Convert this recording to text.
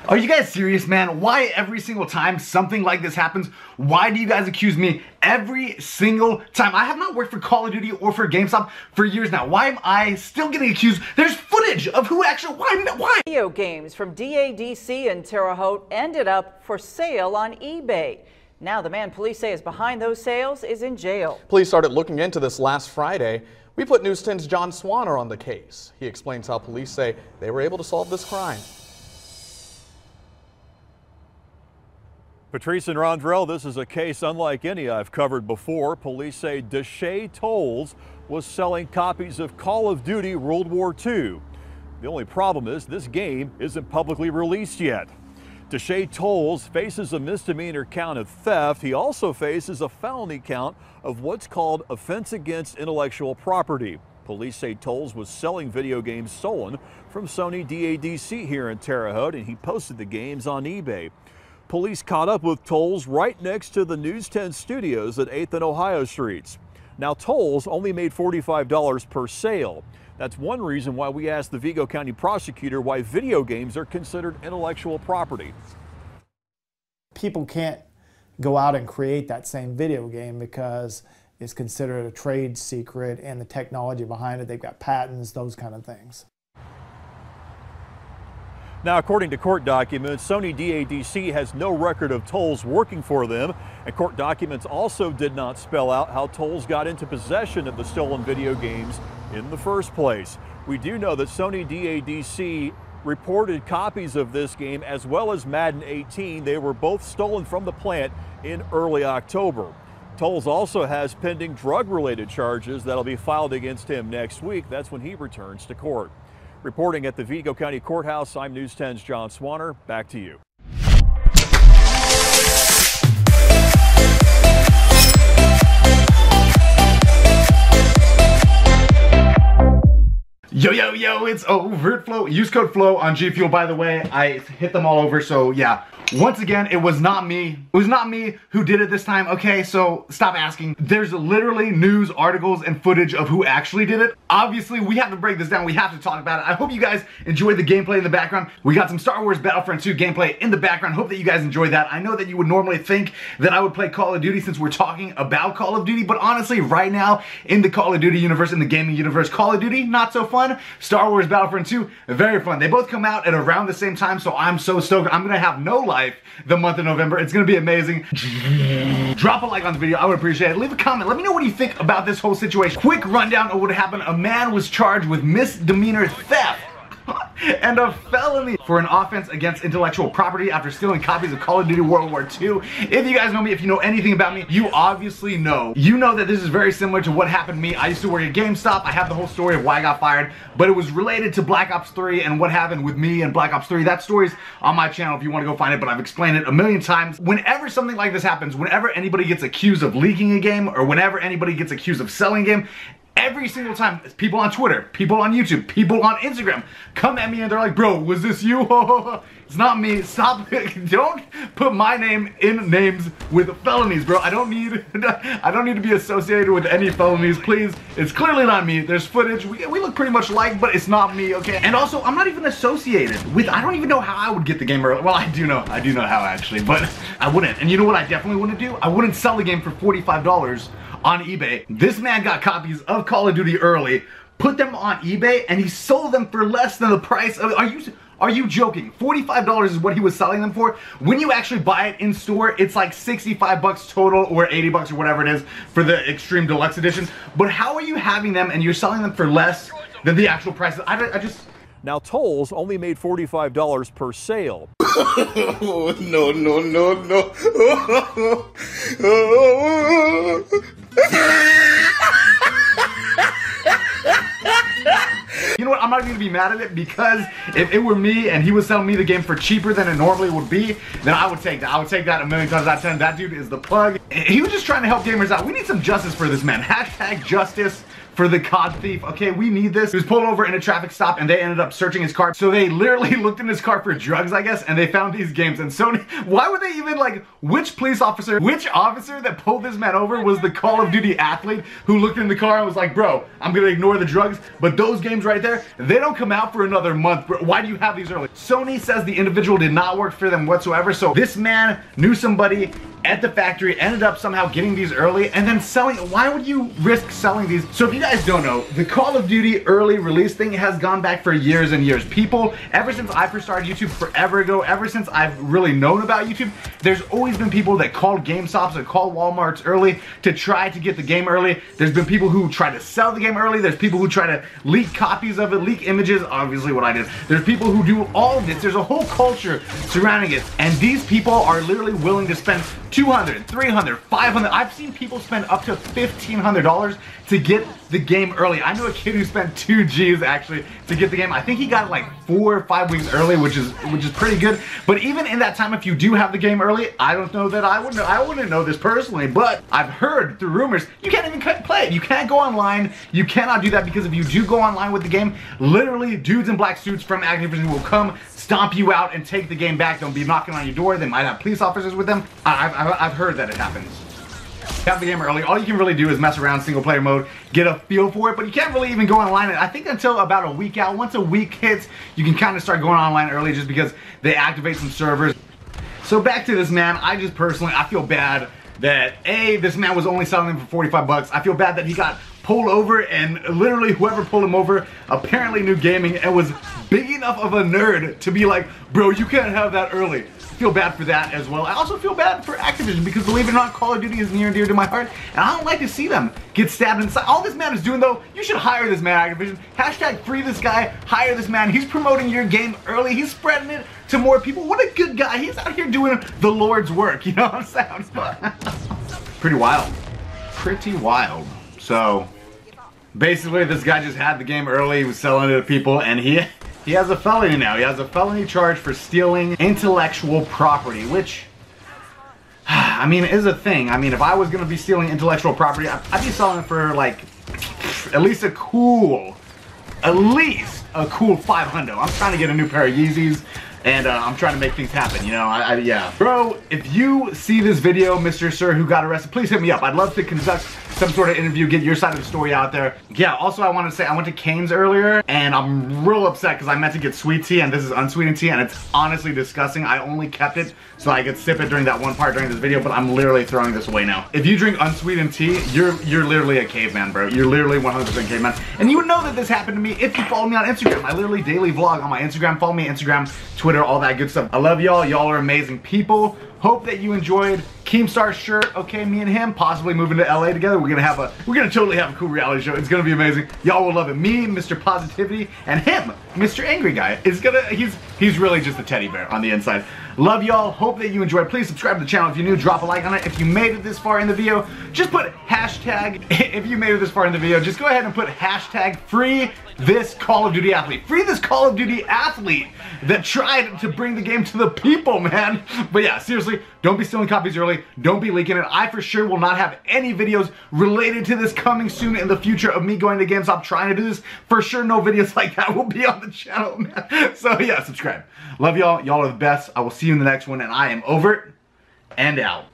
Are you guys serious, man? Why every single time something like this happens, why do you guys accuse me every single time? I have not worked for Call of Duty or for GameStop for years now. Why am I still getting accused? There's footage of who actually, why? Video games from DADC and Terre Haute ended up for sale on eBay. Now the man police say is behind those sales is in jail. Police started looking into this last Friday. We put News 10's John Swanner on the case. He explains how police say they were able to solve this crime. Patrice and Rondrell, this is a case unlike any I've covered before. Police say Deshay Tolles was selling copies of Call of Duty World War II. The only problem is this game isn't publicly released yet. Deshay Tolles faces a misdemeanor count of theft. He also faces a felony count of what's called offense against intellectual property. Police say Tolles was selling video games stolen from Sony DADC here in Terre Haute, and he posted the games on eBay. Police caught up with Tolles right next to the News 10 studios at 8th and Ohio Streets. Now, Tolles only made $45 per sale. That's one reason why we asked the Vigo County prosecutor why video games are considered intellectual property. People can't go out and create that same video game because it's considered a trade secret, and the technology behind it, they've got patents, those kind of things. Now, according to court documents, Sony DADC has no record of Tolles working for them, and court documents also did not spell out how Tolles got into possession of the stolen video games in the first place. We do know that Sony DADC reported copies of this game as well as Madden 18. They were both stolen from the plant in early October. Tolles also has pending drug-related charges that'll be filed against him next week. That's when he returns to court. Reporting at the Vigo County Courthouse, I'm News 10's John Swanner. Back to you. Yo, it's OVERTFLOW. Use code FLOW on G Fuel, by the way. I hit them all over, so yeah. Once again, it was not me. It was not me who did it this time, okay? So stop asking. There's literally news articles and footage of who actually did it. Obviously, we have to break this down. We have to talk about it. I hope you guys enjoyed the gameplay in the background. We got some Star Wars Battlefront 2 gameplay in the background. Hope that you guys enjoyed that. I know that you would normally think that I would play Call of Duty since we're talking about Call of Duty, but honestly, right now, in the Call of Duty universe, in the gaming universe, Call of Duty, not so fun. Star Wars Battlefront 2, very fun. They both come out at around the same time, so I'm so stoked. I'm gonna have no life the month of November. It's gonna be amazing. Drop a like on the video, I would appreciate it. Leave a comment, let me know what you think about this whole situation. Quick rundown of what happened. A man was charged with misdemeanor theft and a felony for an offense against intellectual property after stealing copies of Call of Duty World War II. If you guys know me, if you know anything about me, you obviously know. You know that this is very similar to what happened to me. I used to work at GameStop. I have the whole story of why I got fired, but it was related to Black Ops 3 and what happened with me and Black Ops 3. That story's on my channel if you want to go find it, but I've explained it a million times. Whenever something like this happens, whenever anybody gets accused of leaking a game, or whenever anybody gets accused of selling a game, every single time, people on Twitter, people on YouTube, people on Instagram come at me and they're like, bro, was this you? It's not me. Stop. Don't put my name in names with felonies, bro. I don't need to be associated with any felonies, please. It's clearly not me. There's footage. We look pretty much alike, but it's not me, okay? And also, I'm not even associated with, I don't even know how I would get the game early. Well, I do know how actually, but I wouldn't. And you know what I definitely wouldn't do? I wouldn't sell the game for $45 on eBay. This man got copies of Call of Duty early, put them on eBay, and he sold them for less than the price of, are you joking? $45 is what he was selling them for. When you actually buy it in store, it's like 65 bucks total, or 80 bucks or whatever it is for the Extreme Deluxe Edition. But how are you having them and you're selling them for less than the actual price? I just... Now, Tolles only made $45 per sale. Oh, no. You know what, I'm not going to be mad at it, because if it were me and he was selling me the game for cheaper than it normally would be, then I would take that. I would take that a million times out of 10. That dude is the plug. He was just trying to help gamers out. We need some justice for this man. Hashtag justice for the COD thief. Okay, we need this. He was pulled over in a traffic stop and they ended up searching his car. So they literally looked in his car for drugs, I guess, and they found these games. And Sony, why would they even, like, which officer that pulled this man over was the Call of Duty athlete who looked in the car and was like, bro, I'm gonna ignore the drugs, but those games right there, they don't come out for another month, bro. Why do you have these early? Sony says the individual did not work for them whatsoever. So this man knew somebody at the factory, ended up somehow getting these early and then selling. Why would you risk selling these? So if you guys don't know, the Call of Duty early release thing has gone back for years and years. People, ever since I first started YouTube forever ago, ever since I've really known about YouTube, there's always been people that called GameStops or called Walmarts early to try to get the game early. There's been people who try to sell the game early. There's people who try to leak copies of it, leak images, obviously what I did. There's people who do all of this. There's a whole culture surrounding it. And these people are literally willing to spend $200, $300, $500. I've seen people spend up to $1,500 to get the game early. I know a kid who spent 2 G's actually to get the game. I think he got it like 4 or 5 weeks early, which is pretty good. But even in that time, if you do have the game early, I don't know that I wouldn't know this personally, but I've heard through rumors you can't even play it. You can't go online. You cannot do that because if you do go online with the game, literally dudes in black suits from Activision will come, stomp you out, and take the game back. They'll be knocking on your door. They might have police officers with them. I've heard that it happens. Have the game early. All you can really do is mess around single player mode, get a feel for it, but you can't really even go online. I think until about a week out. Once a week hits, you can kind of start going online early just because they activate some servers. So back to this man, I feel bad that this man was only selling them for 45 bucks. I feel bad that he got pulled over and literally whoever pulled him over apparently knew gaming and was big enough of a nerd to be like, bro, you can't have that early. Feel bad for that as well. I also feel bad for Activision because believe it or not, Call of Duty is near and dear to my heart and I don't like to see them get stabbed inside. All this man is doing though, you should hire this man, Activision. Hashtag free this guy, hire this man. He's promoting your game early. He's spreading it to more people. What a good guy. He's out here doing the Lord's work, you know what I'm saying? Pretty wild. Pretty wild. So basically this guy just had the game early, he was selling it to people and he has a felony now. He has a felony charge for stealing intellectual property, which, I mean, is a thing. I mean, if I was gonna be stealing intellectual property, I'd be selling it for like, at least a cool 500. I'm trying to get a new pair of Yeezys. And I'm trying to make things happen, you know, yeah. Bro, if you see this video, Mr. Sir who got arrested, please hit me up. I'd love to conduct some sort of interview, get your side of the story out there. Yeah, also I want to say, I went to Cane's earlier, and I'm real upset because I meant to get sweet tea, and this is unsweetened tea, and it's honestly disgusting. I only kept it so I could sip it during that one part during this video, but I'm literally throwing this away now. If you drink unsweetened tea, you're literally a caveman, bro. You're literally 100% caveman. And you would know that this happened to me if you follow me on Instagram. I literally daily vlog on my Instagram. Follow me Instagram, Twitter, all that good stuff. I love y'all. Y'all are amazing people. Hope that you enjoyed Keemstar's shirt. Okay, me and him possibly moving to LA together. We're gonna totally have a cool reality show. It's gonna be amazing. Y'all will love it. Me, Mr. Positivity, and him, Mr. Angry Guy. He's really just a teddy bear on the inside. Love y'all. Hope that you enjoyed. Please subscribe to the channel if you're new. Drop a like on it. If you made it this far in the video, just put hashtag. If you made it this far in the video, just go ahead and put hashtag free this Call of Duty athlete. Free this Call of Duty athlete that tried to bring the game to the people, man. But yeah, seriously, don't be stealing copies early. Don't be leaking it. I for sure will not have any videos related to this coming soon in the future of me going to GameStop trying to do this. For sure, no videos like that will be on the channel, man. So yeah, subscribe. Love y'all. Y'all are the best. I will see you in the next one, and I am over and out.